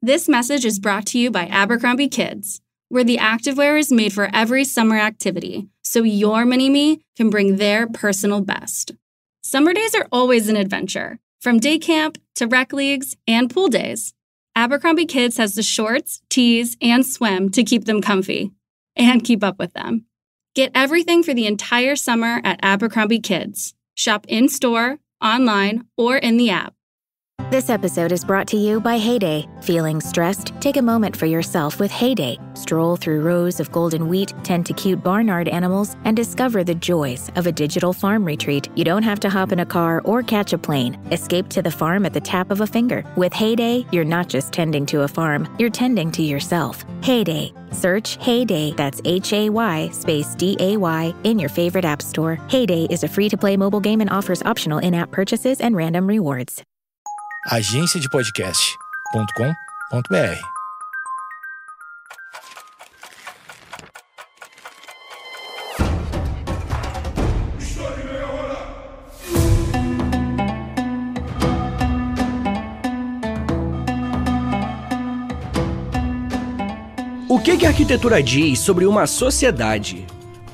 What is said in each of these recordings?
This message is brought to you by Abercrombie Kids, where the activewear is made for every summer activity, so your mini-me can bring their personal best. Summer days are always an adventure, from day camp to rec leagues and pool days. Abercrombie Kids has the shorts, tees, and swim to keep them comfy and keep up with them. Get everything for the entire summer at Abercrombie Kids. Shop in-store, online, or in the app. This episode is brought to you by Heyday. Feeling stressed? Take a moment for yourself with Heyday. Stroll through rows of golden wheat, tend to cute barnyard animals, and discover the joys of a digital farm retreat. You don't have to hop in a car or catch a plane. Escape to the farm at the tap of a finger. With Heyday, you're not just tending to a farm, you're tending to yourself. Heyday. Search Heyday, that's Hay space DAY, in your favorite app store. Heyday is a free-to-play mobile game and offers optional in-app purchases and random rewards. agenciadepodcast.com.br. O que a arquitetura diz sobre uma sociedade?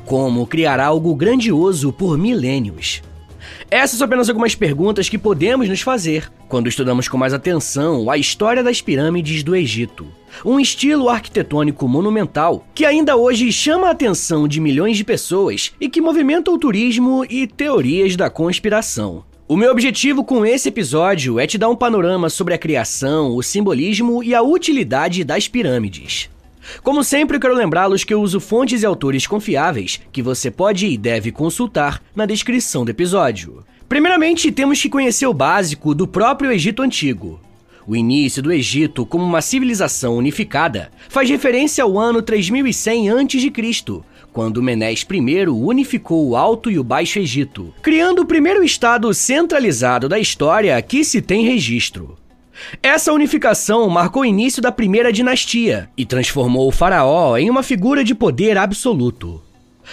Como criar algo grandioso por milênios? Essas são apenas algumas perguntas que podemos nos fazer quando estudamos com mais atenção a história das pirâmides do Egito. Um estilo arquitetônico monumental que ainda hoje chama a atenção de milhões de pessoas e que movimenta o turismo e teorias da conspiração. O meu objetivo com esse episódio é te dar um panorama sobre a criação, o simbolismo e a utilidade das pirâmides. Como sempre, eu quero lembrá-los que eu uso fontes e autores confiáveis que você pode e deve consultar na descrição do episódio. Primeiramente, temos que conhecer o básico do próprio Egito Antigo. O início do Egito como uma civilização unificada faz referência ao ano 3100 a.C., quando Menés I unificou o Alto e o Baixo Egito, criando o primeiro estado centralizado da história que se tem registro. Essa unificação marcou o início da primeira dinastia e transformou o faraó em uma figura de poder absoluto.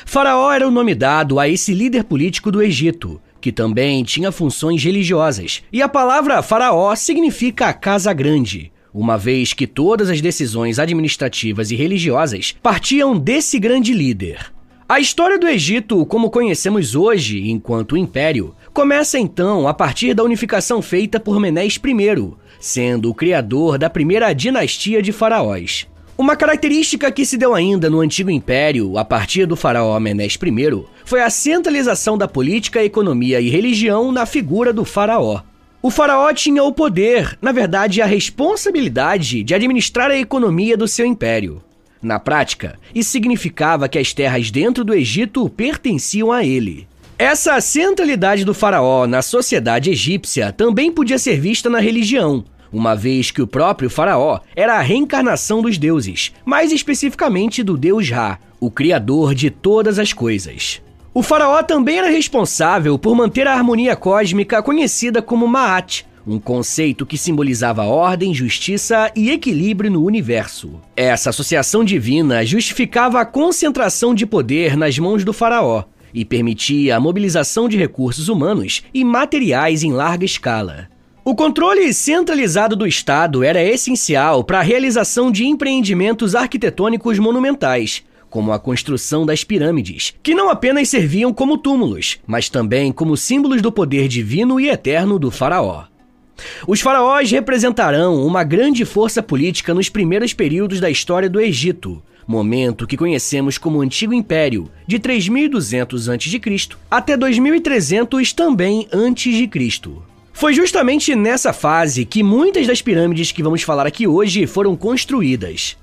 Faraó era o nome dado a esse líder político do Egito, que também tinha funções religiosas, e a palavra faraó significa casa grande, uma vez que todas as decisões administrativas e religiosas partiam desse grande líder. A história do Egito, como conhecemos hoje enquanto império, começa então a partir da unificação feita por Menés I, sendo o criador da primeira dinastia de faraós. Uma característica que se deu ainda no Antigo Império, a partir do faraó Menés I, foi a centralização da política, economia e religião na figura do faraó. O faraó tinha o poder, na verdade a responsabilidade de administrar a economia do seu império. Na prática, isso significava que as terras dentro do Egito pertenciam a ele. Essa centralidade do faraó na sociedade egípcia também podia ser vista na religião, uma vez que o próprio faraó era a reencarnação dos deuses, mais especificamente do deus Ra, o criador de todas as coisas. O faraó também era responsável por manter a harmonia cósmica conhecida como Ma'at, um conceito que simbolizava ordem, justiça e equilíbrio no universo. Essa associação divina justificava a concentração de poder nas mãos do faraó e permitia a mobilização de recursos humanos e materiais em larga escala. O controle centralizado do Estado era essencial para a realização de empreendimentos arquitetônicos monumentais, como a construção das pirâmides, que não apenas serviam como túmulos, mas também como símbolos do poder divino e eterno do faraó. Os faraós representarão uma grande força política nos primeiros períodos da história do Egito, momento que conhecemos como Antigo Império, de 3200 a.C. até 2300 também a.C. Foi justamente nessa fase que muitas das pirâmides que vamos falar aqui hoje foram construídas.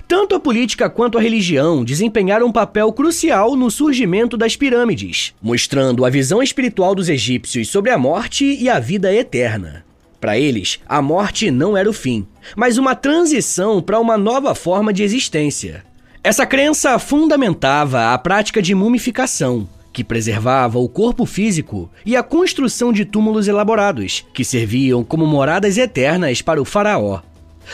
Tanto a política quanto a religião desempenharam um papel crucial no surgimento das pirâmides, mostrando a visão espiritual dos egípcios sobre a morte e a vida eterna. Para eles, a morte não era o fim, mas uma transição para uma nova forma de existência. Essa crença fundamentava a prática de mumificação, que preservava o corpo físico, e a construção de túmulos elaborados, que serviam como moradas eternas para o faraó.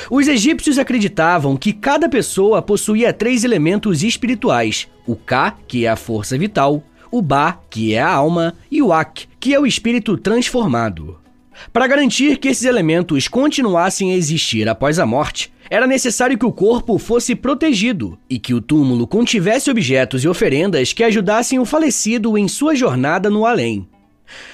Os egípcios acreditavam que cada pessoa possuía 3 elementos espirituais: o Ka, que é a força vital, o Ba, que é a alma, e o Ak, que é o espírito transformado. Para garantir que esses elementos continuassem a existir após a morte, era necessário que o corpo fosse protegido e que o túmulo contivesse objetos e oferendas que ajudassem o falecido em sua jornada no além.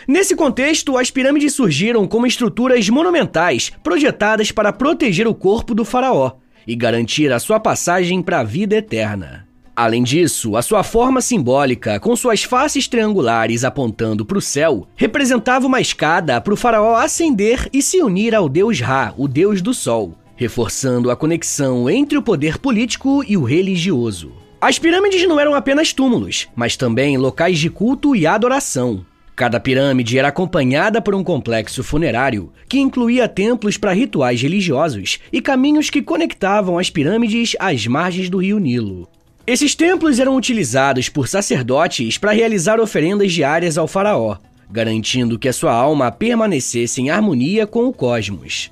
Nesse contexto, as pirâmides surgiram como estruturas monumentais projetadas para proteger o corpo do faraó e garantir a sua passagem para a vida eterna. Além disso, a sua forma simbólica, com suas faces triangulares apontando para o céu, representava uma escada para o faraó ascender e se unir ao deus Ra, o deus do sol, reforçando a conexão entre o poder político e o religioso. As pirâmides não eram apenas túmulos, mas também locais de culto e adoração. Cada pirâmide era acompanhada por um complexo funerário, que incluía templos para rituais religiosos e caminhos que conectavam as pirâmides às margens do rio Nilo. Esses templos eram utilizados por sacerdotes para realizar oferendas diárias ao faraó, garantindo que a sua alma permanecesse em harmonia com o cosmos.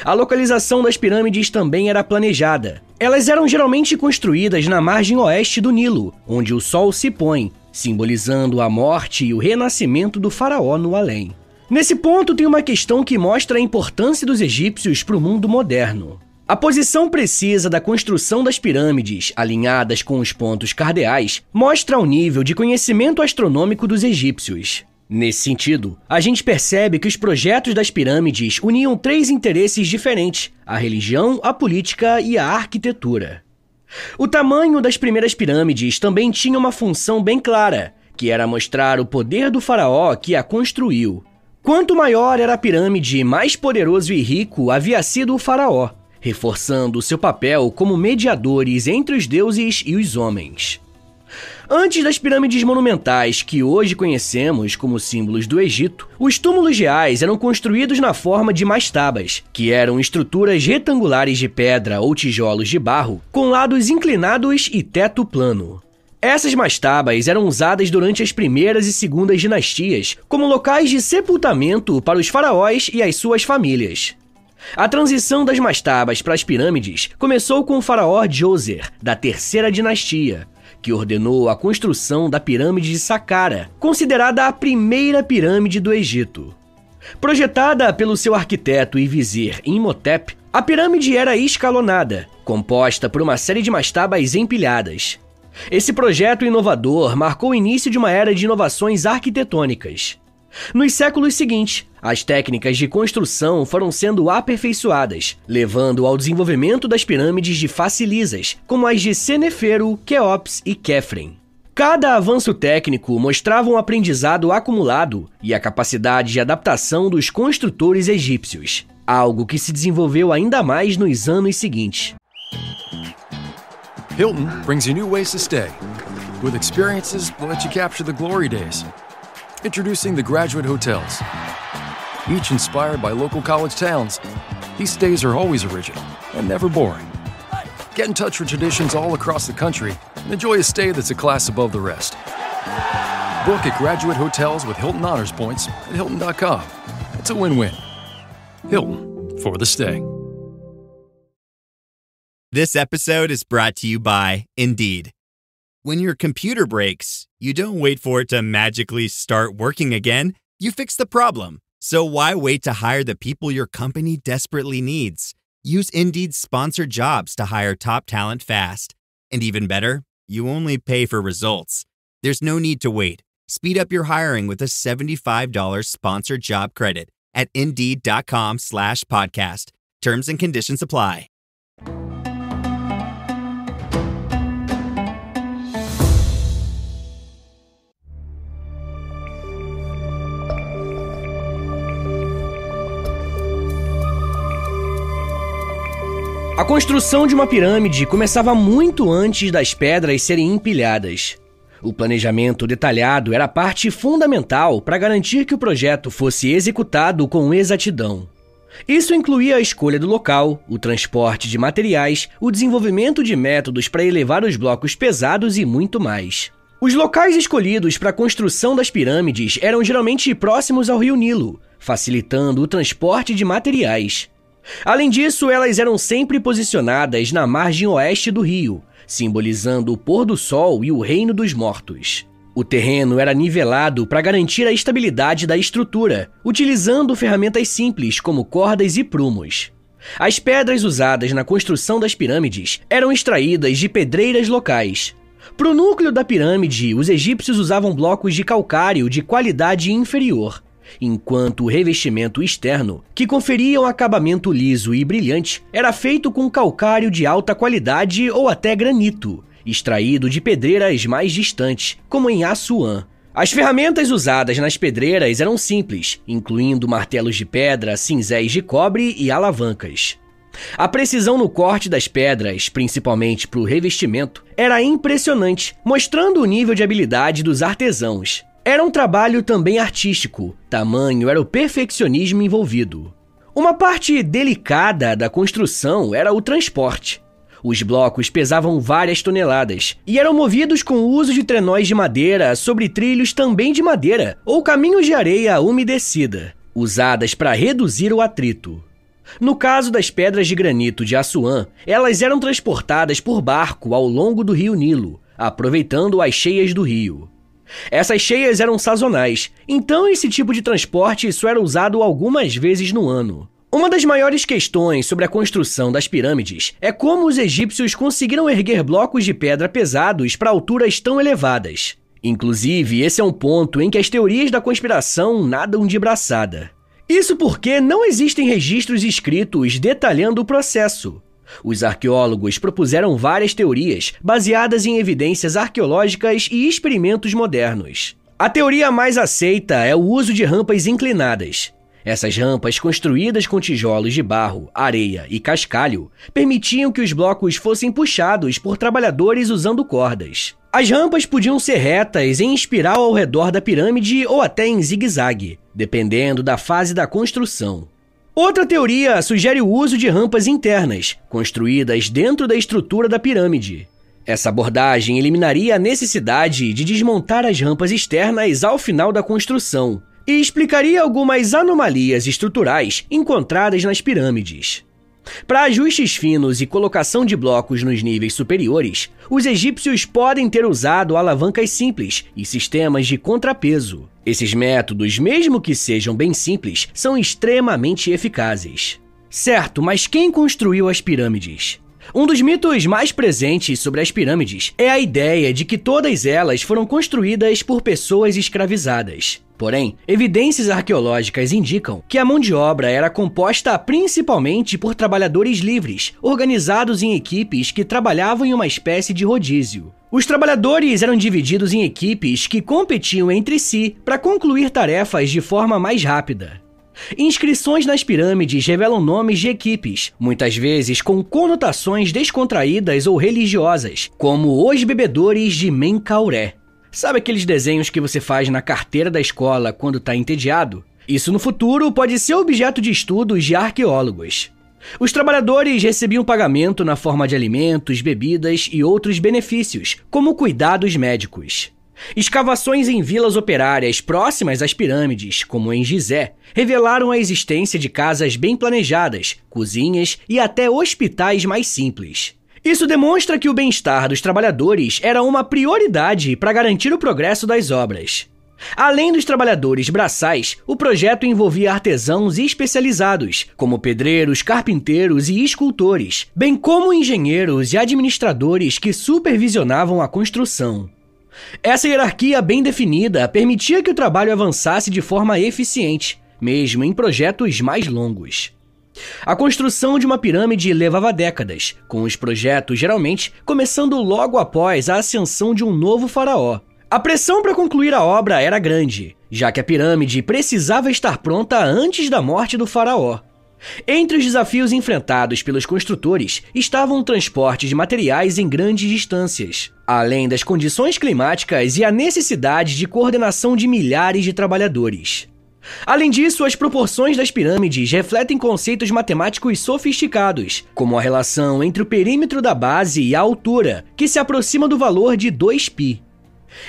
A localização das pirâmides também era planejada. Elas eram geralmente construídas na margem oeste do Nilo, onde o sol se põe, simbolizando a morte e o renascimento do faraó no além. Nesse ponto tem uma questão que mostra a importância dos egípcios para o mundo moderno. A posição precisa da construção das pirâmides, alinhadas com os pontos cardeais, mostra o nível de conhecimento astronômico dos egípcios. Nesse sentido, a gente percebe que os projetos das pirâmides uniam 3 interesses diferentes: a religião, a política e a arquitetura. O tamanho das primeiras pirâmides também tinha uma função bem clara, que era mostrar o poder do faraó que a construiu. Quanto maior era a pirâmide, mais poderoso e rico havia sido o faraó, reforçando seu papel como mediadores entre os deuses e os homens. Antes das pirâmides monumentais que hoje conhecemos como símbolos do Egito, os túmulos reais eram construídos na forma de mastabas, que eram estruturas retangulares de pedra ou tijolos de barro, com lados inclinados e teto plano. Essas mastabas eram usadas durante as primeiras e segundas dinastias como locais de sepultamento para os faraós e as suas famílias. A transição das mastabas para as pirâmides começou com o faraó Djoser, da terceira dinastia, que ordenou a construção da pirâmide de Saqqara, considerada a primeira pirâmide do Egito. Projetada pelo seu arquiteto e vizir Imhotep, a pirâmide era escalonada, composta por uma série de mastabas empilhadas. Esse projeto inovador marcou o início de uma era de inovações arquitetônicas. Nos séculos seguintes, as técnicas de construção foram sendo aperfeiçoadas, levando ao desenvolvimento das pirâmides de face lisas, como as de Seneferu, Quéops e Quefren. Cada avanço técnico mostrava um aprendizado acumulado e a capacidade de adaptação dos construtores egípcios, algo que se desenvolveu ainda mais nos anos seguintes. Hilton brings you new ways to stay, with experiences that let you capture the glory days. Introducing the Graduate Hotels. Each inspired by local college towns, these stays are always original and never boring. Get in touch with traditions all across the country and enjoy a stay that's a class above the rest. Book at Graduate Hotels with Hilton Honors Points at Hilton.com. It's a win-win. Hilton, for the stay. This episode is brought to you by Indeed. When your computer breaks, you don't wait for it to magically start working again. You fix the problem. So why wait to hire the people your company desperately needs? Use Indeed's sponsored jobs to hire top talent fast. And even better, you only pay for results. There's no need to wait. Speed up your hiring with a $75 sponsored job credit at Indeed.com/podcast. Terms and conditions apply. A construção de uma pirâmide começava muito antes das pedras serem empilhadas. O planejamento detalhado era parte fundamental para garantir que o projeto fosse executado com exatidão. Isso incluía a escolha do local, o transporte de materiais, o desenvolvimento de métodos para elevar os blocos pesados e muito mais. Os locais escolhidos para a construção das pirâmides eram geralmente próximos ao rio Nilo, facilitando o transporte de materiais. Além disso, elas eram sempre posicionadas na margem oeste do rio, simbolizando o pôr do sol e o reino dos mortos. O terreno era nivelado para garantir a estabilidade da estrutura, utilizando ferramentas simples como cordas e prumos. As pedras usadas na construção das pirâmides eram extraídas de pedreiras locais. Para o núcleo da pirâmide, os egípcios usavam blocos de calcário de qualidade inferior, enquanto o revestimento externo, que conferia um acabamento liso e brilhante, era feito com calcário de alta qualidade ou até granito, extraído de pedreiras mais distantes, como em Assuã. As ferramentas usadas nas pedreiras eram simples, incluindo martelos de pedra, cinzéis de cobre e alavancas. A precisão no corte das pedras, principalmente para o revestimento, era impressionante, mostrando o nível de habilidade dos artesãos. Era um trabalho também artístico, tamanho era o perfeccionismo envolvido. Uma parte delicada da construção era o transporte. Os blocos pesavam várias toneladas e eram movidos com o uso de trenóis de madeira sobre trilhos também de madeira ou caminhos de areia umedecida, usadas para reduzir o atrito. No caso das pedras de granito de Assuã, elas eram transportadas por barco ao longo do rio Nilo, aproveitando as cheias do rio. Essas cheias eram sazonais, então esse tipo de transporte só era usado algumas vezes no ano. Uma das maiores questões sobre a construção das pirâmides é como os egípcios conseguiram erguer blocos de pedra pesados para alturas tão elevadas. Inclusive, esse é um ponto em que as teorias da conspiração nadam de braçada. Isso porque não existem registros escritos detalhando o processo. Os arqueólogos propuseram várias teorias baseadas em evidências arqueológicas e experimentos modernos. A teoria mais aceita é o uso de rampas inclinadas. Essas rampas, construídas com tijolos de barro, areia e cascalho, permitiam que os blocos fossem puxados por trabalhadores usando cordas. As rampas podiam ser retas em espiral ao redor da pirâmide ou até em zigue-zague, dependendo da fase da construção. Outra teoria sugere o uso de rampas internas, construídas dentro da estrutura da pirâmide. Essa abordagem eliminaria a necessidade de desmontar as rampas externas ao final da construção, e explicaria algumas anomalias estruturais encontradas nas pirâmides. Para ajustes finos e colocação de blocos nos níveis superiores, os egípcios podem ter usado alavancas simples e sistemas de contrapeso. Esses métodos, mesmo que sejam bem simples, são extremamente eficazes. Certo, mas quem construiu as pirâmides? Um dos mitos mais presentes sobre as pirâmides é a ideia de que todas elas foram construídas por pessoas escravizadas. Porém, evidências arqueológicas indicam que a mão de obra era composta principalmente por trabalhadores livres, organizados em equipes que trabalhavam em uma espécie de rodízio. Os trabalhadores eram divididos em equipes que competiam entre si para concluir tarefas de forma mais rápida. Inscrições nas pirâmides revelam nomes de equipes, muitas vezes com conotações descontraídas ou religiosas, como os bebedores de Menkauré. Sabe aqueles desenhos que você faz na carteira da escola quando está entediado? Isso no futuro pode ser objeto de estudos de arqueólogos. Os trabalhadores recebiam pagamento na forma de alimentos, bebidas e outros benefícios, como cuidados médicos. Escavações em vilas operárias próximas às pirâmides, como em Gizé, revelaram a existência de casas bem planejadas, cozinhas e até hospitais mais simples. Isso demonstra que o bem-estar dos trabalhadores era uma prioridade para garantir o progresso das obras. Além dos trabalhadores braçais, o projeto envolvia artesãos especializados, como pedreiros, carpinteiros e escultores, bem como engenheiros e administradores que supervisionavam a construção. Essa hierarquia bem definida permitia que o trabalho avançasse de forma eficiente, mesmo em projetos mais longos. A construção de uma pirâmide levava décadas, com os projetos geralmente começando logo após a ascensão de um novo faraó. A pressão para concluir a obra era grande, já que a pirâmide precisava estar pronta antes da morte do faraó. Entre os desafios enfrentados pelos construtores estavam o transporte de materiais em grandes distâncias, além das condições climáticas e a necessidade de coordenação de milhares de trabalhadores. Além disso, as proporções das pirâmides refletem conceitos matemáticos sofisticados, como a relação entre o perímetro da base e a altura, que se aproxima do valor de 2π.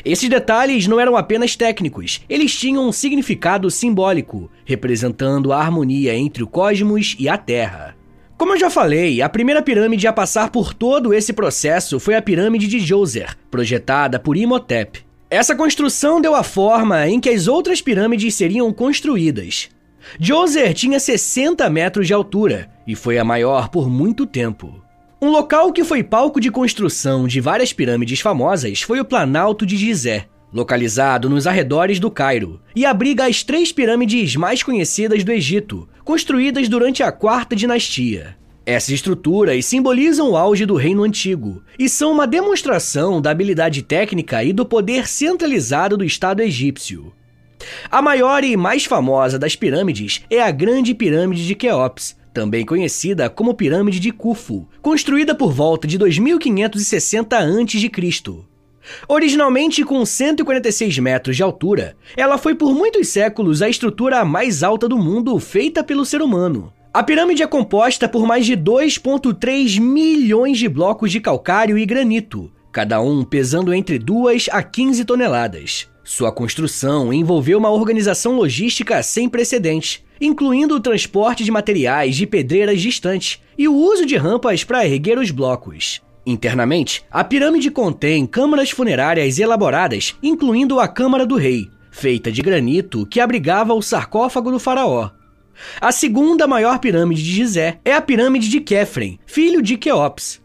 Esses detalhes não eram apenas técnicos, eles tinham um significado simbólico, representando a harmonia entre o cosmos e a Terra. Como eu já falei, a primeira pirâmide a passar por todo esse processo foi a pirâmide de Djoser, projetada por Imhotep. Essa construção deu a forma em que as outras pirâmides seriam construídas. Djoser tinha 60 metros de altura e foi a maior por muito tempo. Um local que foi palco de construção de várias pirâmides famosas foi o Planalto de Gizé, localizado nos arredores do Cairo, e abriga as 3 pirâmides mais conhecidas do Egito, construídas durante a 4ª dinastia. Essas estruturas simbolizam o auge do Reino Antigo e são uma demonstração da habilidade técnica e do poder centralizado do Estado egípcio. A maior e mais famosa das pirâmides é a Grande Pirâmide de Quéops, também conhecida como Pirâmide de Khufu, construída por volta de 2560 a.C. Originalmente com 146 metros de altura, ela foi por muitos séculos a estrutura mais alta do mundo feita pelo ser humano. A pirâmide é composta por mais de 2,3 milhões de blocos de calcário e granito, cada um pesando entre 2 a 15 toneladas. Sua construção envolveu uma organização logística sem precedentes, incluindo o transporte de materiais de pedreiras distantes e o uso de rampas para erguer os blocos. Internamente, a pirâmide contém câmaras funerárias elaboradas, incluindo a Câmara do Rei, feita de granito que abrigava o sarcófago do faraó. A segunda maior pirâmide de Gizé é a Pirâmide de Khefren, filho de Quéops.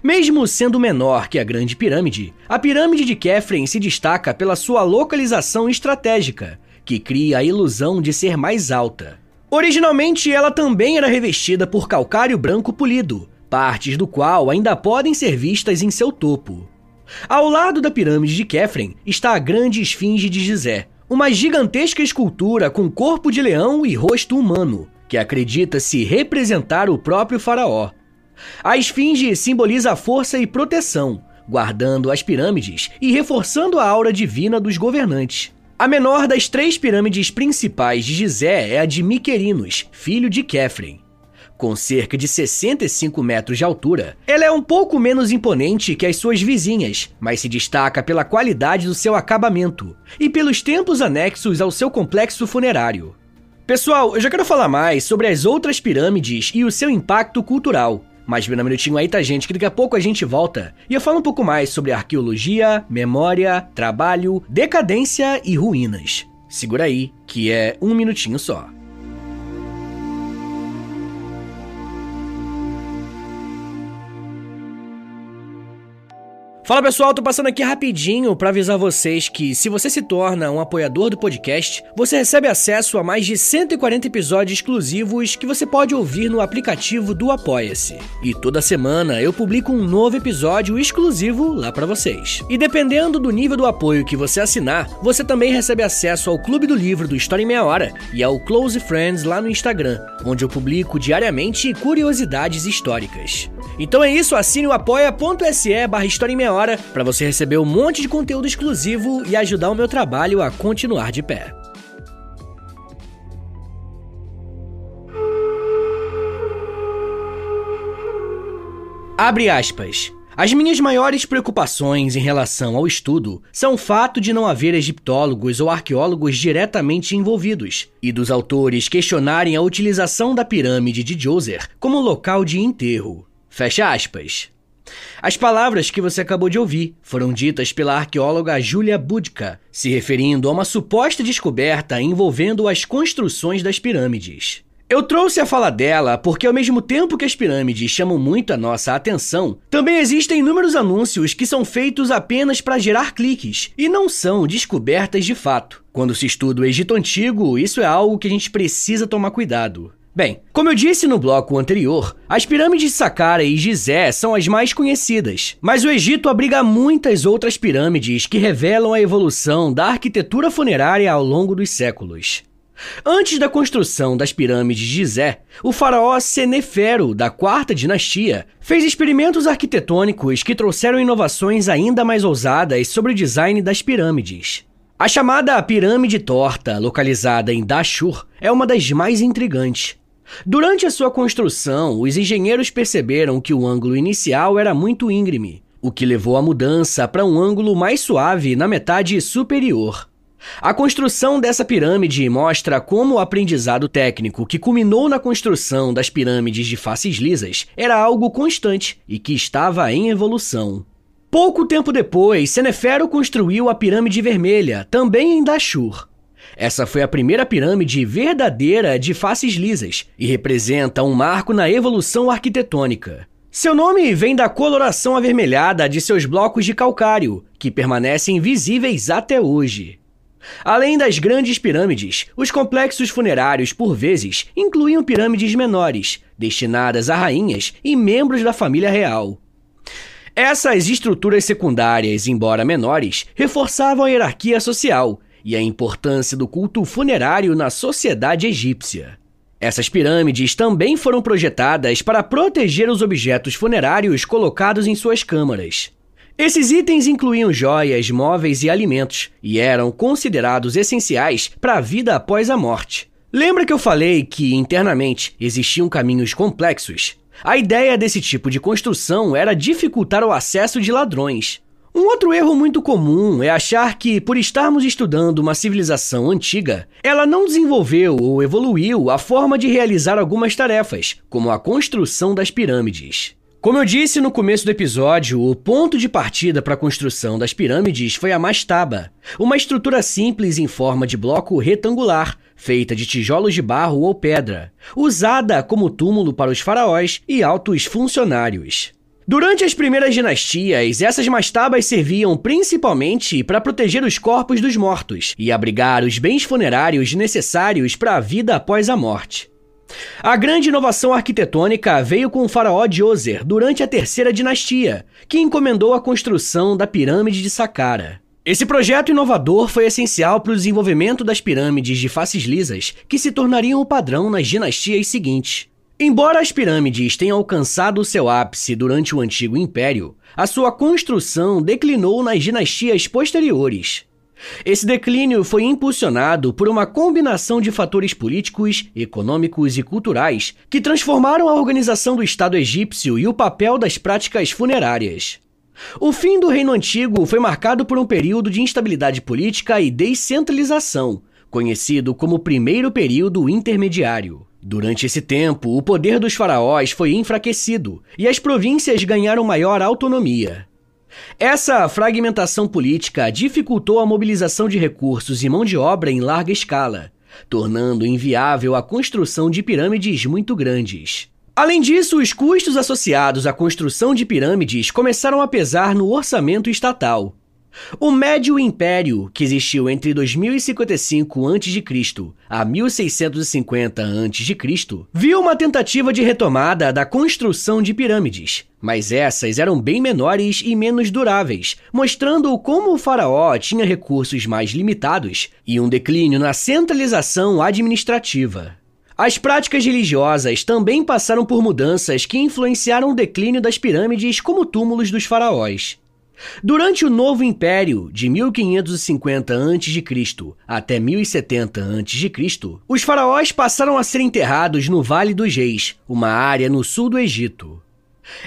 Mesmo sendo menor que a Grande Pirâmide, a Pirâmide de Khefren se destaca pela sua localização estratégica, que cria a ilusão de ser mais alta. Originalmente, ela também era revestida por calcário branco polido, partes do qual ainda podem ser vistas em seu topo. Ao lado da Pirâmide de Khefren está a Grande Esfinge de Gizé, uma gigantesca escultura com corpo de leão e rosto humano, que acredita-se representar o próprio faraó. A esfinge simboliza a força e proteção, guardando as pirâmides e reforçando a aura divina dos governantes. A menor das 3 pirâmides principais de Gizé é a de Miquerinos, filho de Khefren. Com cerca de 65 metros de altura, ela é um pouco menos imponente que as suas vizinhas, mas se destaca pela qualidade do seu acabamento e pelos templos anexos ao seu complexo funerário. Pessoal, eu já quero falar mais sobre as outras pirâmides e o seu impacto cultural. Mas me dá um minutinho aí, tá, gente, que daqui a pouco a gente volta e eu falo um pouco mais sobre arqueologia, memória, trabalho, decadência e ruínas. Segura aí, que é um minutinho só. Fala pessoal, tô passando aqui rapidinho para avisar vocês que se você se torna um apoiador do podcast, você recebe acesso a mais de 140 episódios exclusivos que você pode ouvir no aplicativo do Apoia-se. E toda semana eu publico um novo episódio exclusivo lá para vocês. E dependendo do nível do apoio que você assinar, você também recebe acesso ao Clube do Livro do História em Meia Hora e ao Close Friends lá no Instagram, onde eu publico diariamente curiosidades históricas. Então é isso, assine o apoia.se/História em Meia Hora para você receber um monte de conteúdo exclusivo e ajudar o meu trabalho a continuar de pé. Abre aspas. As minhas maiores preocupações em relação ao estudo são o fato de não haver egiptólogos ou arqueólogos diretamente envolvidos, e dos autores questionarem a utilização da pirâmide de Djoser como local de enterro. Fecha aspas. As palavras que você acabou de ouvir foram ditas pela arqueóloga Julia Budka, se referindo a uma suposta descoberta envolvendo as construções das pirâmides. Eu trouxe a fala dela porque ao mesmo tempo que as pirâmides chamam muito a nossa atenção, também existem inúmeros anúncios que são feitos apenas para gerar cliques e não são descobertas de fato. Quando se estuda o Egito Antigo, isso é algo que a gente precisa tomar cuidado. Bem, como eu disse no bloco anterior, as pirâmides de Saqqara e Gizé são as mais conhecidas, mas o Egito abriga muitas outras pirâmides que revelam a evolução da arquitetura funerária ao longo dos séculos. Antes da construção das pirâmides de Gizé, o faraó Senefero, da 4ª dinastia, fez experimentos arquitetônicos que trouxeram inovações ainda mais ousadas sobre o design das pirâmides. A chamada Pirâmide Torta, localizada em Dashur, é uma das mais intrigantes. Durante a sua construção, os engenheiros perceberam que o ângulo inicial era muito íngreme, o que levou à mudança para um ângulo mais suave na metade superior. A construção dessa pirâmide mostra como o aprendizado técnico que culminou na construção das pirâmides de faces lisas era algo constante e que estava em evolução. Pouco tempo depois, Senéfero construiu a Pirâmide Vermelha, também em Dashur. Essa foi a primeira pirâmide verdadeira de faces lisas e representa um marco na evolução arquitetônica. Seu nome vem da coloração avermelhada de seus blocos de calcário, que permanecem visíveis até hoje. Além das grandes pirâmides, os complexos funerários, por vezes, incluíam pirâmides menores, destinadas a rainhas e membros da família real. Essas estruturas secundárias, embora menores, reforçavam a hierarquia social e a importância do culto funerário na sociedade egípcia. Essas pirâmides também foram projetadas para proteger os objetos funerários colocados em suas câmaras. Esses itens incluíam joias, móveis e alimentos, e eram considerados essenciais para a vida após a morte. Lembra que eu falei que, internamente, existiam caminhos complexos? A ideia desse tipo de construção era dificultar o acesso de ladrões. Um outro erro muito comum é achar que, por estarmos estudando uma civilização antiga, ela não desenvolveu ou evoluiu a forma de realizar algumas tarefas, como a construção das pirâmides. Como eu disse no começo do episódio, o ponto de partida para a construção das pirâmides foi a mastaba, uma estrutura simples em forma de bloco retangular, feita de tijolos de barro ou pedra, usada como túmulo para os faraós e altos funcionários. Durante as primeiras dinastias, essas mastabas serviam principalmente para proteger os corpos dos mortos e abrigar os bens funerários necessários para a vida após a morte. A grande inovação arquitetônica veio com o faraó Djoser durante a terceira dinastia, que encomendou a construção da pirâmide de Saqqara. Esse projeto inovador foi essencial para o desenvolvimento das pirâmides de faces lisas, que se tornariam o padrão nas dinastias seguintes. Embora as pirâmides tenham alcançado seu ápice durante o Antigo Império, a sua construção declinou nas dinastias posteriores. Esse declínio foi impulsionado por uma combinação de fatores políticos, econômicos e culturais que transformaram a organização do Estado egípcio e o papel das práticas funerárias. O fim do Reino Antigo foi marcado por um período de instabilidade política e descentralização, conhecido como Primeiro Período Intermediário. Durante esse tempo, o poder dos faraós foi enfraquecido e as províncias ganharam maior autonomia. Essa fragmentação política dificultou a mobilização de recursos e mão de obra em larga escala, tornando inviável a construção de pirâmides muito grandes. Além disso, os custos associados à construção de pirâmides começaram a pesar no orçamento estatal. O Médio Império, que existiu entre 2055 a.C. a 1650 a.C., viu uma tentativa de retomada da construção de pirâmides, mas essas eram bem menores e menos duráveis, mostrando como o faraó tinha recursos mais limitados e um declínio na centralização administrativa. As práticas religiosas também passaram por mudanças que influenciaram o declínio das pirâmides como túmulos dos faraós. Durante o Novo Império, de 1550 a.C. até 1070 a.C., os faraós passaram a ser enterrados no Vale dos Reis, uma área no sul do Egito.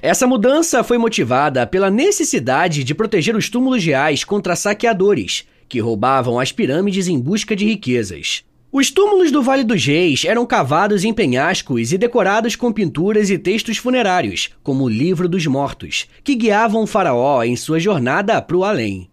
Essa mudança foi motivada pela necessidade de proteger os túmulos reais contra saqueadores, que roubavam as pirâmides em busca de riquezas. Os túmulos do Vale dos Reis eram cavados em penhascos e decorados com pinturas e textos funerários, como o Livro dos Mortos, que guiavam o faraó em sua jornada para o além.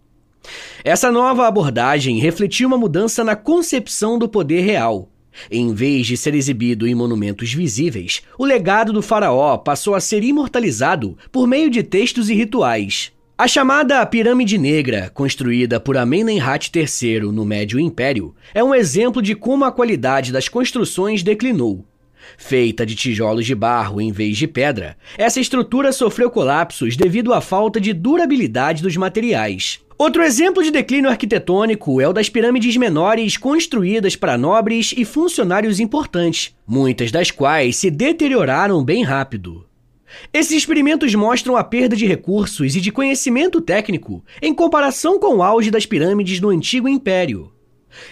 Essa nova abordagem refletiu uma mudança na concepção do poder real. Em vez de ser exibido em monumentos visíveis, o legado do faraó passou a ser imortalizado por meio de textos e rituais. A chamada Pirâmide Negra, construída por Amenemhat III no Médio Império, é um exemplo de como a qualidade das construções declinou. Feita de tijolos de barro em vez de pedra, essa estrutura sofreu colapsos devido à falta de durabilidade dos materiais. Outro exemplo de declínio arquitetônico é o das pirâmides menores construídas para nobres e funcionários importantes, muitas das quais se deterioraram bem rápido. Esses experimentos mostram a perda de recursos e de conhecimento técnico em comparação com o auge das pirâmides no Antigo Império.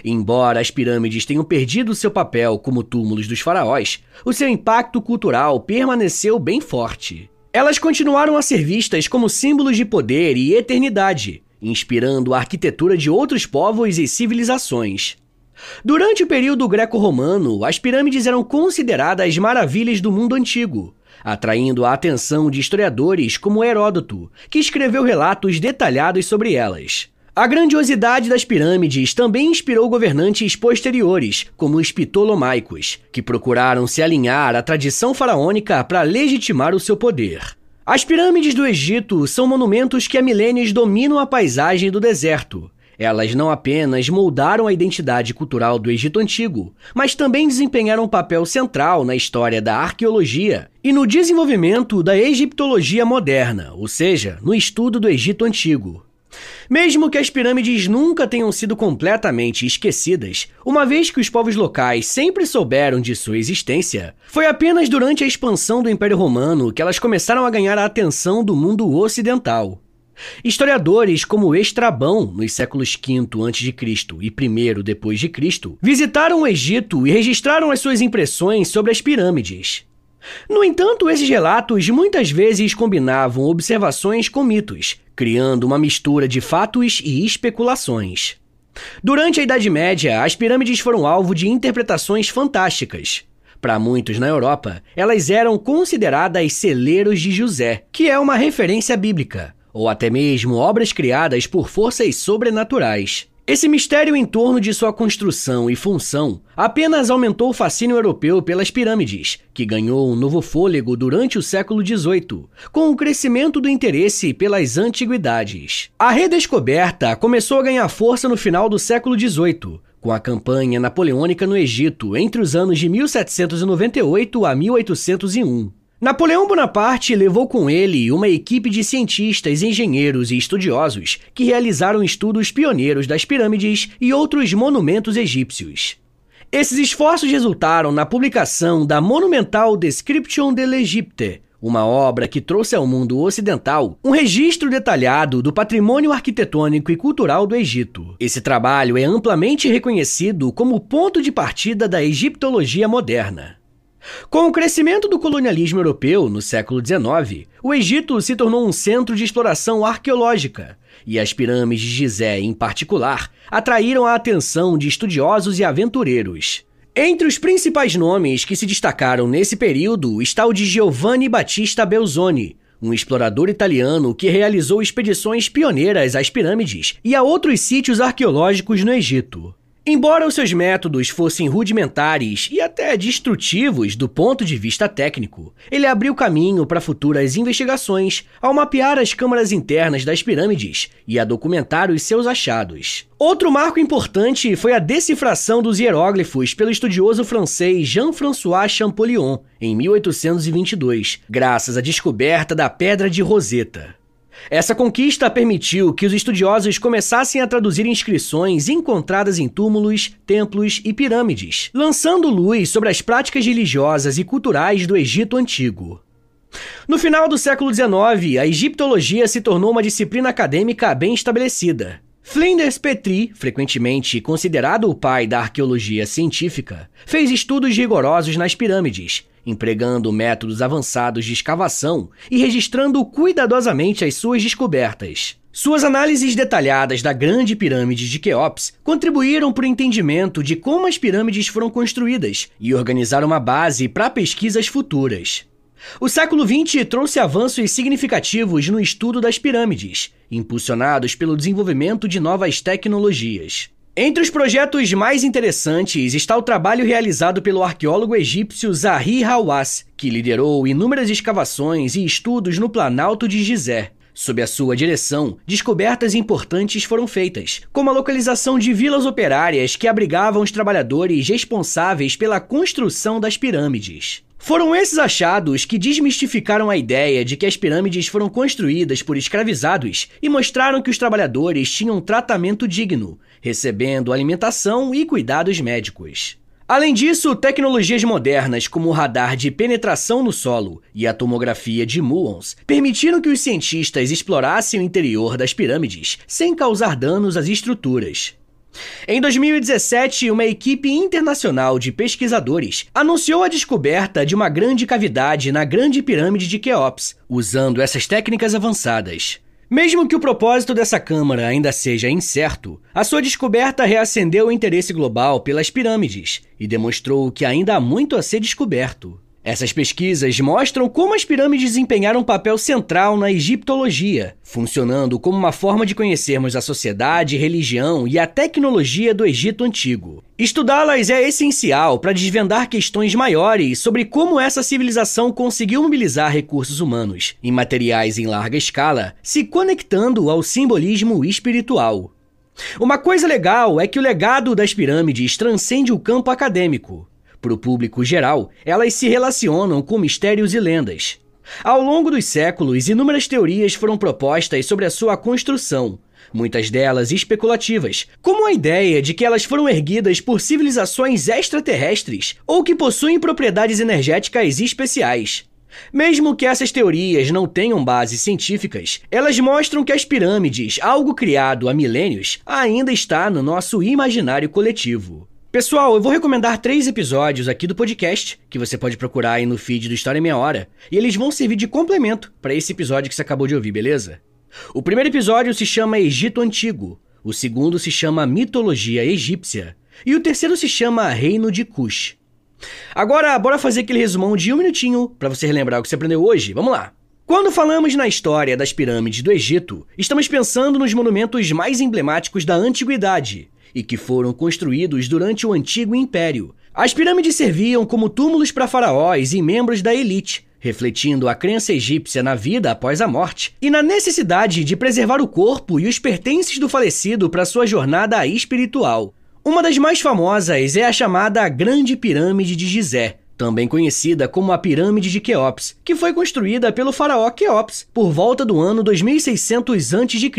Embora as pirâmides tenham perdido seu papel como túmulos dos faraós, o seu impacto cultural permaneceu bem forte. Elas continuaram a ser vistas como símbolos de poder e eternidade, inspirando a arquitetura de outros povos e civilizações. Durante o período greco-romano, as pirâmides eram consideradas maravilhas do mundo antigo, atraindo a atenção de historiadores como Heródoto, que escreveu relatos detalhados sobre elas. A grandiosidade das pirâmides também inspirou governantes posteriores, como os ptolomaicos, que procuraram se alinhar à tradição faraônica para legitimar o seu poder. As pirâmides do Egito são monumentos que há milênios dominam a paisagem do deserto. Elas não apenas moldaram a identidade cultural do Egito Antigo, mas também desempenharam um papel central na história da arqueologia e no desenvolvimento da egiptologia moderna, ou seja, no estudo do Egito Antigo. Mesmo que as pirâmides nunca tenham sido completamente esquecidas, uma vez que os povos locais sempre souberam de sua existência, foi apenas durante a expansão do Império Romano que elas começaram a ganhar a atenção do mundo ocidental. Historiadores como Estrabão, nos séculos V a.C. e I depois de Cristo, visitaram o Egito e registraram as suas impressões sobre as pirâmides. No entanto, esses relatos muitas vezes combinavam observações com mitos, criando uma mistura de fatos e especulações. Durante a Idade Média, as pirâmides foram alvo de interpretações fantásticas. Para muitos na Europa, elas eram consideradas celeiros de José, que é uma referência bíblica, ou até mesmo obras criadas por forças sobrenaturais. Esse mistério em torno de sua construção e função apenas aumentou o fascínio europeu pelas pirâmides, que ganhou um novo fôlego durante o século XVIII, com o crescimento do interesse pelas antiguidades. A redescoberta começou a ganhar força no final do século XVIII, com a campanha napoleônica no Egito entre os anos de 1798 a 1801. Napoleão Bonaparte levou com ele uma equipe de cientistas, engenheiros e estudiosos que realizaram estudos pioneiros das pirâmides e outros monumentos egípcios. Esses esforços resultaram na publicação da Monumental Description de l'Égypte, uma obra que trouxe ao mundo ocidental um registro detalhado do patrimônio arquitetônico e cultural do Egito. Esse trabalho é amplamente reconhecido como ponto de partida da egiptologia moderna. Com o crescimento do colonialismo europeu no século XIX, o Egito se tornou um centro de exploração arqueológica, e as pirâmides de Gizé, em particular, atraíram a atenção de estudiosos e aventureiros. Entre os principais nomes que se destacaram nesse período está o de Giovanni Battista Belzoni, um explorador italiano que realizou expedições pioneiras às pirâmides e a outros sítios arqueológicos no Egito. Embora os seus métodos fossem rudimentares e até destrutivos do ponto de vista técnico, ele abriu caminho para futuras investigações ao mapear as câmaras internas das pirâmides e a documentar os seus achados. Outro marco importante foi a decifração dos hieróglifos pelo estudioso francês Jean-François Champollion, em 1822, graças à descoberta da Pedra de Roseta. Essa conquista permitiu que os estudiosos começassem a traduzir inscrições encontradas em túmulos, templos e pirâmides, lançando luz sobre as práticas religiosas e culturais do Egito Antigo. No final do século XIX, a egiptologia se tornou uma disciplina acadêmica bem estabelecida. Flinders Petrie, frequentemente considerado o pai da arqueologia científica, fez estudos rigorosos nas pirâmides, empregando métodos avançados de escavação e registrando cuidadosamente as suas descobertas. Suas análises detalhadas da Grande Pirâmide de Quéops contribuíram para o entendimento de como as pirâmides foram construídas e organizaram uma base para pesquisas futuras. O século XX trouxe avanços significativos no estudo das pirâmides, impulsionados pelo desenvolvimento de novas tecnologias. Entre os projetos mais interessantes está o trabalho realizado pelo arqueólogo egípcio Zahi Hawass, que liderou inúmeras escavações e estudos no Planalto de Gizé. Sob a sua direção, descobertas importantes foram feitas, como a localização de vilas operárias que abrigavam os trabalhadores responsáveis pela construção das pirâmides. Foram esses achados que desmistificaram a ideia de que as pirâmides foram construídas por escravizados e mostraram que os trabalhadores tinham tratamento digno, recebendo alimentação e cuidados médicos. Além disso, tecnologias modernas como o radar de penetração no solo e a tomografia de muons permitiram que os cientistas explorassem o interior das pirâmides sem causar danos às estruturas. Em 2017, uma equipe internacional de pesquisadores anunciou a descoberta de uma grande cavidade na Grande Pirâmide de Quéops, usando essas técnicas avançadas. Mesmo que o propósito dessa câmara ainda seja incerto, a sua descoberta reacendeu o interesse global pelas pirâmides e demonstrou que ainda há muito a ser descoberto. Essas pesquisas mostram como as pirâmides desempenharam um papel central na egiptologia, funcionando como uma forma de conhecermos a sociedade, religião e a tecnologia do Egito Antigo. Estudá-las é essencial para desvendar questões maiores sobre como essa civilização conseguiu mobilizar recursos humanos e materiais em larga escala, se conectando ao simbolismo espiritual. Uma coisa legal é que o legado das pirâmides transcende o campo acadêmico. Para o público geral, elas se relacionam com mistérios e lendas. Ao longo dos séculos, inúmeras teorias foram propostas sobre a sua construção, muitas delas especulativas, como a ideia de que elas foram erguidas por civilizações extraterrestres ou que possuem propriedades energéticas especiais. Mesmo que essas teorias não tenham bases científicas, elas mostram que as pirâmides, algo criado há milênios, ainda está no nosso imaginário coletivo. Pessoal, eu vou recomendar 3 episódios aqui do podcast, que você pode procurar aí no feed do História em Meia Hora, e eles vão servir de complemento para esse episódio que você acabou de ouvir, beleza? O primeiro episódio se chama Egito Antigo, o segundo se chama Mitologia Egípcia, e o terceiro se chama Reino de Kush. Agora, bora fazer aquele resumão de 1 minutinho para você relembrar o que você aprendeu hoje. Vamos lá! Quando falamos na história das pirâmides do Egito, estamos pensando nos monumentos mais emblemáticos da antiguidade, e que foram construídos durante o Antigo Império. As pirâmides serviam como túmulos para faraós e membros da elite, refletindo a crença egípcia na vida após a morte e na necessidade de preservar o corpo e os pertences do falecido para sua jornada espiritual. Uma das mais famosas é a chamada Grande Pirâmide de Gizé, também conhecida como a Pirâmide de Quéops, que foi construída pelo faraó Quéops por volta do ano 2600 a.C.,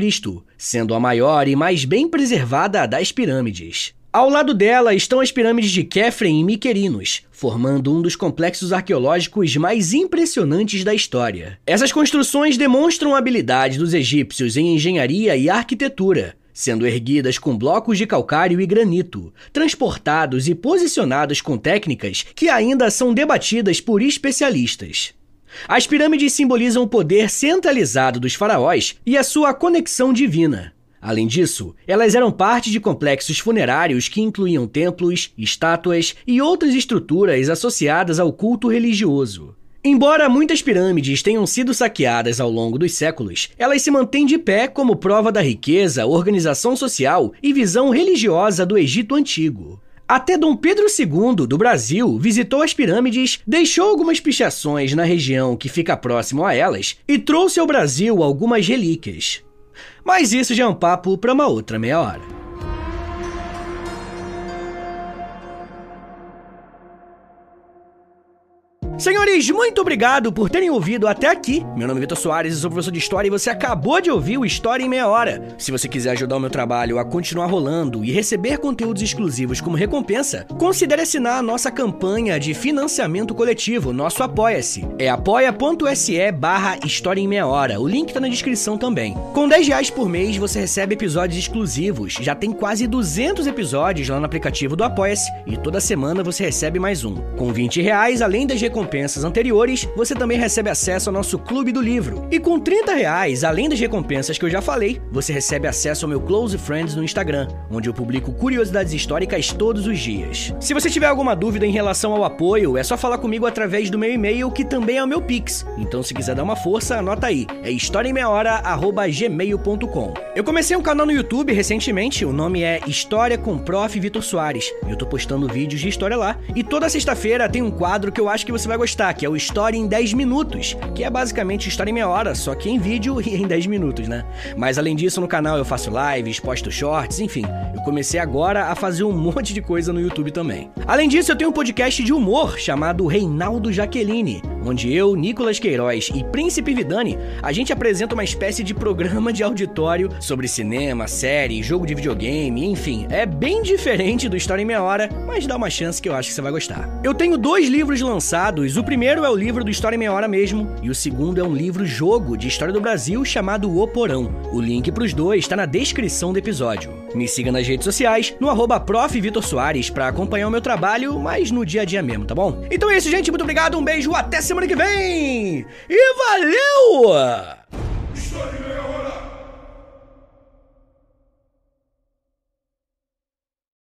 sendo a maior e mais bem preservada das pirâmides. Ao lado dela estão as pirâmides de Quefren e Miquerinos, formando um dos complexos arqueológicos mais impressionantes da história. Essas construções demonstram a habilidade dos egípcios em engenharia e arquitetura, sendo erguidas com blocos de calcário e granito, transportados e posicionados com técnicas que ainda são debatidas por especialistas. As pirâmides simbolizam o poder centralizado dos faraós e a sua conexão divina. Além disso, elas eram parte de complexos funerários que incluíam templos, estátuas e outras estruturas associadas ao culto religioso. Embora muitas pirâmides tenham sido saqueadas ao longo dos séculos, elas se mantêm de pé como prova da riqueza, organização social e visão religiosa do Egito Antigo. Até Dom Pedro II, do Brasil, visitou as pirâmides, deixou algumas pichações na região que fica próximo a elas e trouxe ao Brasil algumas relíquias. Mas isso já é um papo para uma outra meia hora. Senhores, muito obrigado por terem ouvido até aqui. Meu nome é Vitor Soares, eu sou professor de História e você acabou de ouvir o História em Meia Hora. Se você quiser ajudar o meu trabalho a continuar rolando e receber conteúdos exclusivos como recompensa, considere assinar a nossa campanha de financiamento coletivo, nosso Apoia-se. É apoia.se/História em Meia Hora, o link tá na descrição também. Com R$10 por mês você recebe episódios exclusivos, já tem quase 200 episódios lá no aplicativo do Apoia-se e toda semana você recebe mais um. Com R$20, além das recompensas anteriores, você também recebe acesso ao nosso Clube do Livro. E com R$30, além das recompensas que eu já falei, você recebe acesso ao meu Close Friends no Instagram, onde eu publico curiosidades históricas todos os dias. Se você tiver alguma dúvida em relação ao apoio, é só falar comigo através do meu e-mail, que também é o meu Pix. Então, se quiser dar uma força, anota aí. É historiaemmeiahora@gmail.com. Eu comecei um canal no YouTube recentemente, o nome é História com Prof. Vitor Soares. Eu tô postando vídeos de história lá, e toda sexta-feira tem um quadro que eu acho que você vai gostar, que é o História em 10 Minutos, que é basicamente História em Meia Hora, só que em vídeo e em 10 minutos, né? Mas além disso, no canal eu faço lives, posto shorts, enfim, eu comecei agora a fazer um monte de coisa no YouTube também. Além disso, eu tenho um podcast de humor chamado Reinaldo Jaqueline, onde eu, Nicolas Queiroz e Príncipe Vidani, a gente apresenta uma espécie de programa de auditório sobre cinema, série, jogo de videogame, enfim, é bem diferente do História em Meia Hora, mas dá uma chance que eu acho que você vai gostar. Eu tenho 2 livros lançados. O primeiro é o livro do História em Meia Hora mesmo, e o segundo é um livro-jogo de história do Brasil chamado O Porão. O link pros dois está na descrição do episódio. Me siga nas redes sociais, no @Prof. Vitor Soares, pra acompanhar o meu trabalho, mas no dia a dia mesmo, tá bom? Então é isso, gente. Muito obrigado, um beijo, até semana que vem! E valeu!